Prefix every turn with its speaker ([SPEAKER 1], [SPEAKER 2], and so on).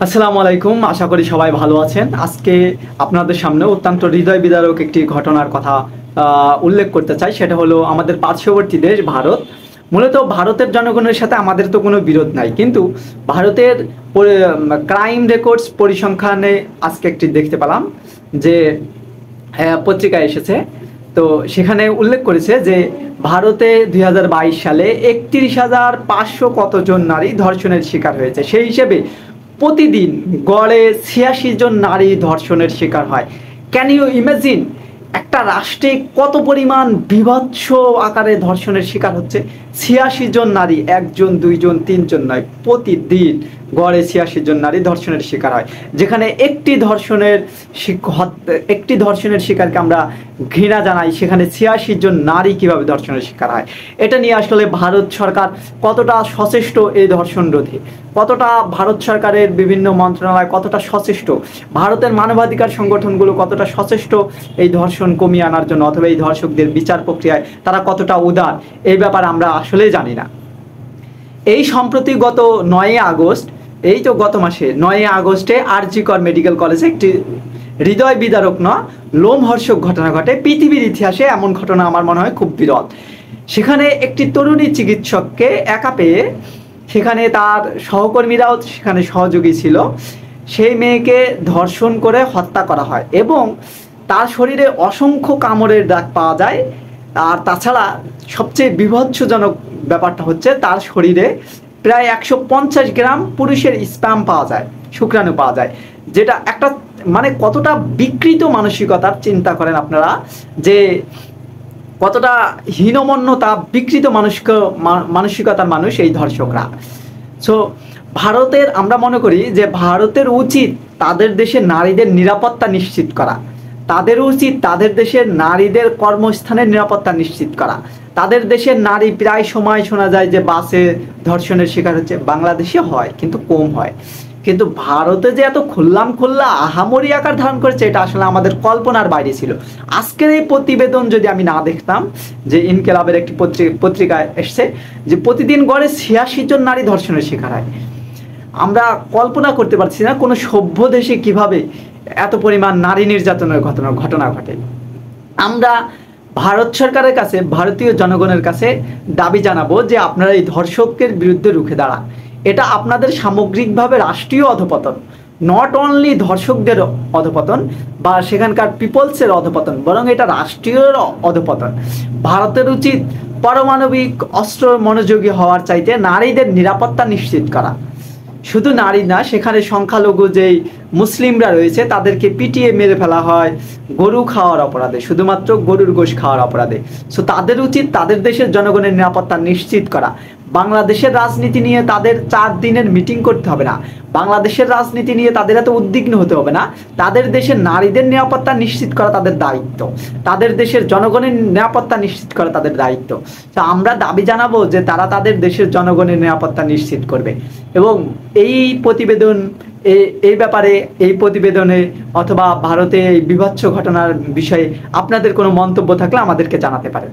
[SPEAKER 1] আসসালামু আলাইকুম, আশা করি সবাই ভালো আছেন। আজকে আপনাদের সামনে অত্যন্ত হৃদয় বিদারক একটি ঘটনার কথা উল্লেখ করতে চাই। সেটা হলো আমাদের পার্শ্ববর্তী দেশ ভারত। মূলত ভারতের জনগণের সাথে আমাদের তো কোনো বিরোধ নাই, কিন্তু ভারতের ক্রাইম রেকর্ডস পরিসংখ্যানে আজকে একটি দেখতে পেলাম যে পত্রিকায় এসেছে। তো সেখানে উল্লেখ করেছে যে ভারতে 2022 সালে 31,500 কতজন নারী ধর্ষণের শিকার হয়েছে। সেই হিসেবে প্রতিদিন গড়ে 86 জন নারী ধর্ষণের শিকার হয়। ক্যান ইউ ইমাজিন একটা রাষ্ট্রে কত পরিমাণ বিভৎস আকারে ধর্ষণের শিকার হচ্ছে? 86 জন নারী, একজন দুইজন তিনজন নয়, প্রতিদিন গড়ে 86 জন নারী ধর্ষণের শিকার হয়। যেখানে একটি ধর্ষণের শিকারকে আমরা ঘৃণা জানাই, সেখানে 86 জন নারী কিভাবে ধর্ষণের শিকার হয়? এটা নিয়ে আসলে ভারত সরকার কতটা সচেষ্ট এই ধর্ষণ রোধে, কতটা ভারত সরকারের বিভিন্ন মন্ত্রণালয় কতটা সচেষ্ট, ভারতের মানবাধিকার সংগঠনগুলো কতটা সচেষ্ট এই ধর্ষণ কমিয়ে আনার জন্য, অথবা এই ধর্ষকদের বিচার প্রক্রিয়ায় তারা কতটা উদার, এই ব্যাপারে আমরা আসলেই জানি না। এই সম্প্রতি গত 9 আগস্ট, এই তো গত মাসে 9 আগস্টে আরজি কর মেডিকেল কলেজে একটি হৃদয় বিদারক লোমহর্ষক ঘটনা ঘটে। পৃথিবীর ইতিহাসে এমন ঘটনা আমার মনে হয় খুব বিরল। সেখানে একটি তরুণী চিকিৎসককে একা পেয়ে, সেখানে তার সহকর্মীরাও সেখানে সহযোগী ছিল, সেই মেয়েকে ধর্ষণ করে হত্যা করা হয় এবং তার শরীরে অসংখ্য কামড়ের দাগ পাওয়া যায়। আর তাছাড়া সবচেয়ে বিভৎসজনক ব্যাপারটা হচ্ছে তার শরীরে প্রায় 150 গ্রাম পুরুষের স্পাম পাওয়া যায়, শুক্রাণু পাওয়া যায়, যেটা একটা মানে কতটা বিকৃত মানসিকতার, চিন্তা করেন আপনারা যে কতটা হীনমন্যতা, বিকৃত মানসিকতার মানুষ এই ধর্ষকরা। সো ভারতের, আমরা মনে করি যে ভারতের উচিত তাদের দেশের নারীদের নিরাপত্তা নিশ্চিত করা, তাদের উচিত তাদের দেশের নারীদের কর্মস্থানের নিরাপত্তা নিশ্চিত করা। তাদের দেশের নারী প্রায় সময় শোনা যায় যে বাসে ধর্ষণের শিকার হচ্ছে। বাংলাদেশে হয় কিন্তু কম হয়, কিন্তু ভারতে যে এত খোল্লা আহামরি আকার ধারণ করেছে, এটা আসলে আমাদের কল্পনার বাইরে ছিল। আজকের এই প্রতিবেদন যদি আমি না দেখতাম, যে ইনকেলাবের একটি পত্রিকায় এসছে যে প্রতিদিন গড়ে 86 জন নারী ধর্ষণের শিকার হয়, আমরা কল্পনা করতে পারছি না কোনো সভ্য দেশে কিভাবে এত পরিমাণ নারী নির্যাতনের ঘটনা ঘটে। আমরা ভারত সরকারের কাছে, ভারতীয় জনগণের কাছে দাবি জানাবো যে আপনারা এই ধর্ষকের বিরুদ্ধে রুখে দাঁড়ান। এটা আপনাদের সামগ্রিকভাবে রাষ্ট্রীয় অধপতন, নট অনলি ধর্ষকদের অধপতন বা সেখানকার পিপলসের অধপতন, বরং এটা রাষ্ট্রীয় অধপতন। ভারতের উচিত পারমাণবিক অস্ত্র মনোযোগী হওয়ার চাইতে নারীদের নিরাপত্তা নিশ্চিত করা। শুধু নারী না, সেখানে সংখ্যালঘু যেই মুসলিমরা রয়েছে তাদেরকে পিটিয়ে মেরে ফেলা হয় গরু খাওয়ার অপরাধে, শুধুমাত্র গরুর গোশ খাওয়ার অপরাধে। সো তাদের উচিত তাদের দেশের জনগণের নিরাপত্তা নিশ্চিত করা। বাংলাদেশের রাজনীতি নিয়ে তাদের 4 দিনের মিটিং করতে হবে না, বাংলাদেশের রাজনীতি নিয়ে তাদের এত উদ্বিগ্ন হতে হবে না। তাদের দেশের নারীদের নিরাপত্তা নিশ্চিত করা তাদের দায়িত্ব, তাদের দেশের জনগণের নিরাপত্তা নিশ্চিত করা তাদের দায়িত্ব। তো আমরা দাবি জানাবো যে তারা তাদের দেশের জনগণের নিরাপত্তা নিশ্চিত করবে। এবং এই প্রতিবেদন, এই ব্যাপারে, এই প্রতিবেদনে অথবা ভারতে এই বিভৎস ঘটনার বিষয়ে আপনাদের কোনো মন্তব্য থাকলে আমাদেরকে জানাতে পারেন।